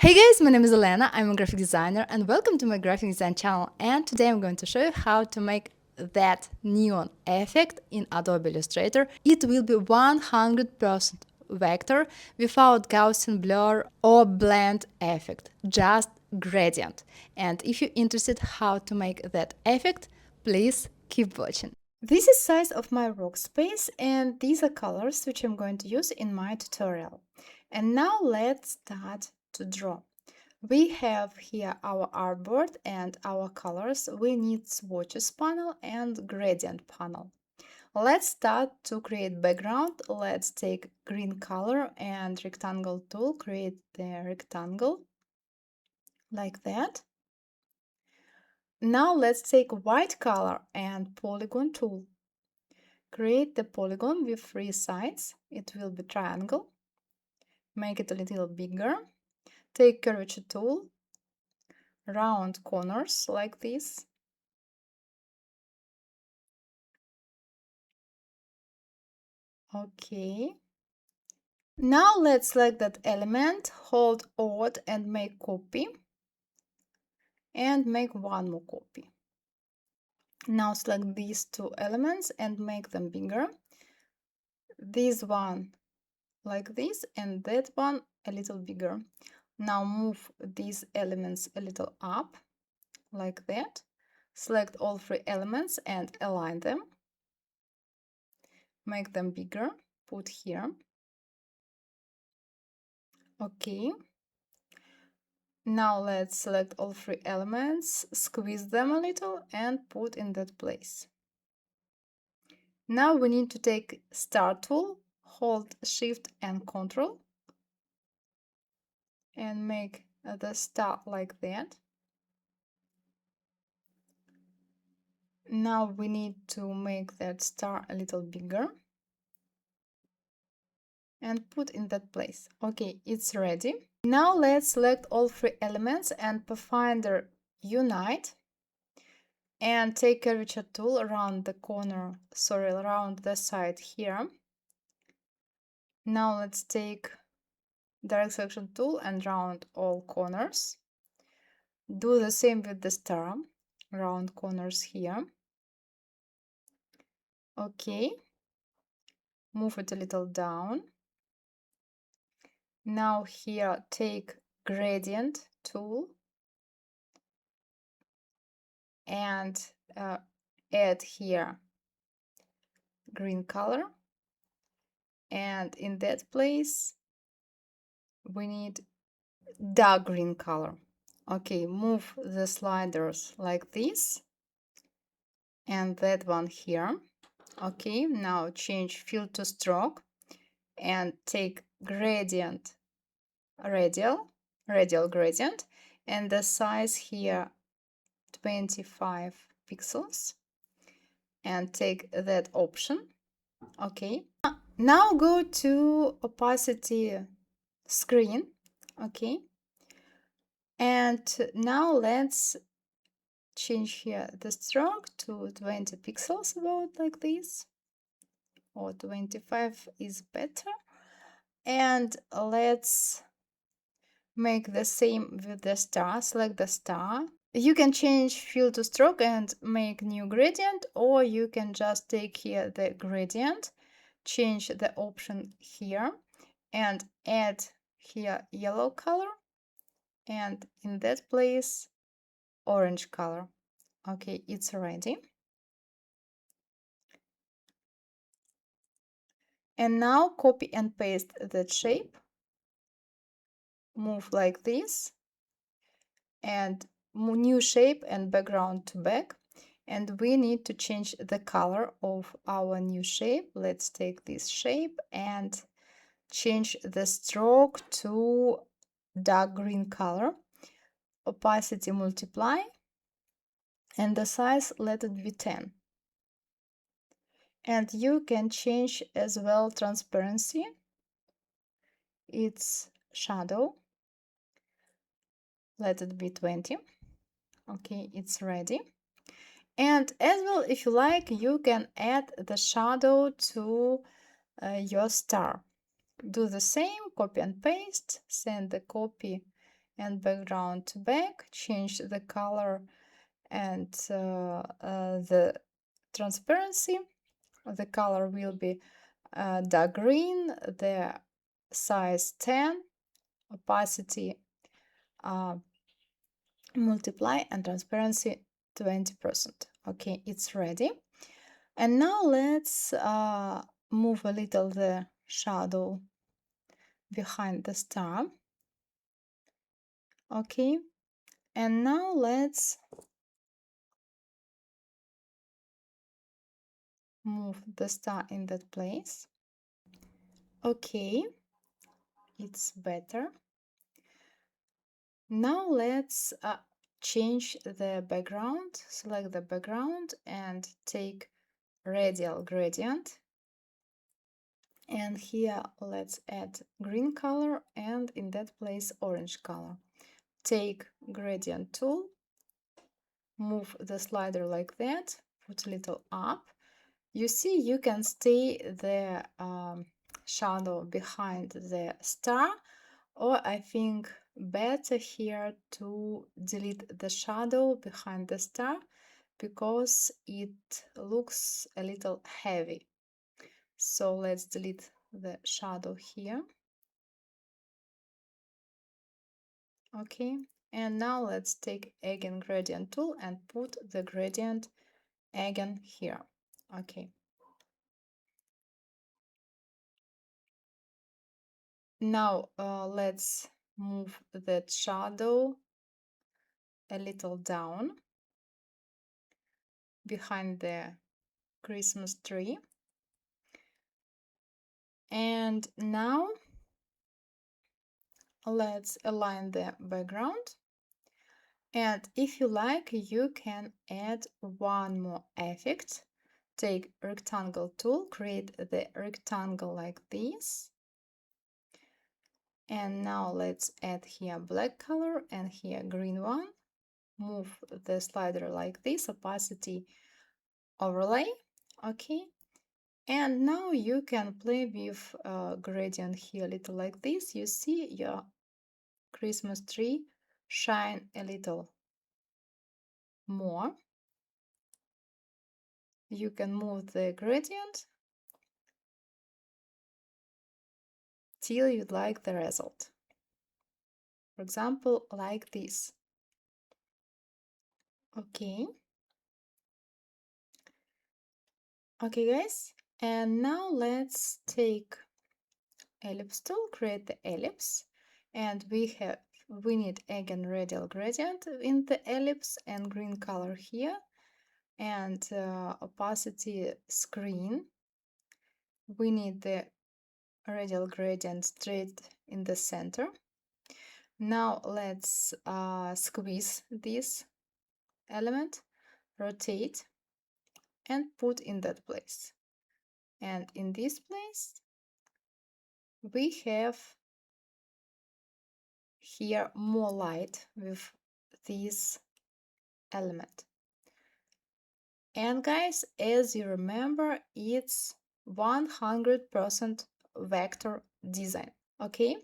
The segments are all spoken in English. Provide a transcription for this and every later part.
Hey guys, my name is Elena, I'm a graphic designer and welcome to my graphic design channel, and today I'm going to show you how to make that neon effect in Adobe Illustrator. It will be 100% vector without Gaussian blur or blend effect, just gradient. And if you're interested how to make that effect, please keep watching. This is size of my workspace and these are colors which I'm going to use in my tutorial. And now let's start to draw. We have here our artboard and our colors. We need swatches panel and gradient panel. Let's start to create background. Let's take green color and rectangle tool, create the rectangle like that. Now let's take white color and polygon tool. Create the polygon with 3 sides. It will be triangle. Make it a little bigger. Take curvature tool, round corners like this. Okay. Now let's select that element, hold Alt and make copy. And make one more copy. Now select these two elements and make them bigger. This one like this and that one a little bigger. Now move these elements a little up like that. Select all 3 elements and align them. Make them bigger, put here. Okay. Now let's select all 3 elements, squeeze them a little and put in that place. Now we need to take Star tool, hold Shift and Ctrl and make the star like that. Now we need to make that star a little bigger and put in that place. Okay, it's ready. Now let's select all 3 elements and Pathfinder Unite and take curvature tool around the corner, around the side here. Now let's take direct selection tool and round all corners. Do the same with the star, round corners here. Okay, move it a little down. Now here take gradient tool and add here green color, and in that place we need dark green color. Okay, move the sliders like this and that one here. Okay, now change fill to stroke and take gradient radial gradient and the size here 25 pixels and take that option. Okay, now go to opacity screen. Okay, and now let's change here the stroke to 20 pixels, about like this, or 25 is better. And let's make the same with the star. Select the star. You can change fill to stroke and make new gradient, or you can just take here the gradient, change the option here and add here yellow color and in that place orange color. Okay, it's ready. And now copy and paste that shape, move like this and new shape and background to back. And we need to change the color of our new shape. Let's take this shape and change the stroke to dark green color. Opacity multiply and the size let it be 10. And you can change as well transparency. It's shadow. Let it be 20. Okay, it's ready. And as well, if you like, you can add the shadow to your star. Do the same, copy and paste, send the copy and background to back, change the color and the transparency. The color will be dark green, the size 10, opacity multiply, and transparency 20%. Okay, it's ready. And now let's move a little the shadow behind the star. Okay, and now let's move the star in that place. Okay, it's better. Now let's change the background, select the background and take radial gradient. And here let's add green color and in that place orange color. Take gradient tool, move the slider like that, put a little up. You see, you can stay the shadow behind the star, or I think better here to delete the shadow behind the star because it looks a little heavy. So let's delete the shadow here. Okay, and now let's take again gradient tool and put the gradient again here. Okay. Now let's move that shadow a little down behind the Christmas tree. And now let's align the background. And if you like, you can add one more effect. Take rectangle tool, create the rectangle like this. And now let's add here black color and here green one. Move the slider like this, opacity overlay. Okay. And now you can play with gradient here a little like this. You see your Christmas tree shine a little more. You can move the gradient till you like the result. For example, like this. Okay. Okay, guys. And now let's take ellipse tool, create the ellipse, and we need again radial gradient in the ellipse and green color here, and opacity screen. We need the radial gradient straight in the center. Now let's squeeze this element, rotate, and put in that place. And in this place, we have here more light with this element. And guys, as you remember, it's 100% vector design. Okay,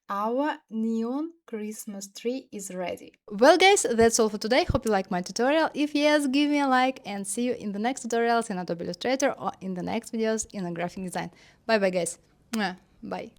our neon Christmas tree is ready. Well guys, that's all for today. Hope you liked my tutorial. If yes, give me a like and see you in the next tutorials in Adobe Illustrator or in the next videos in graphic design. Bye bye guys. Mwah. Bye.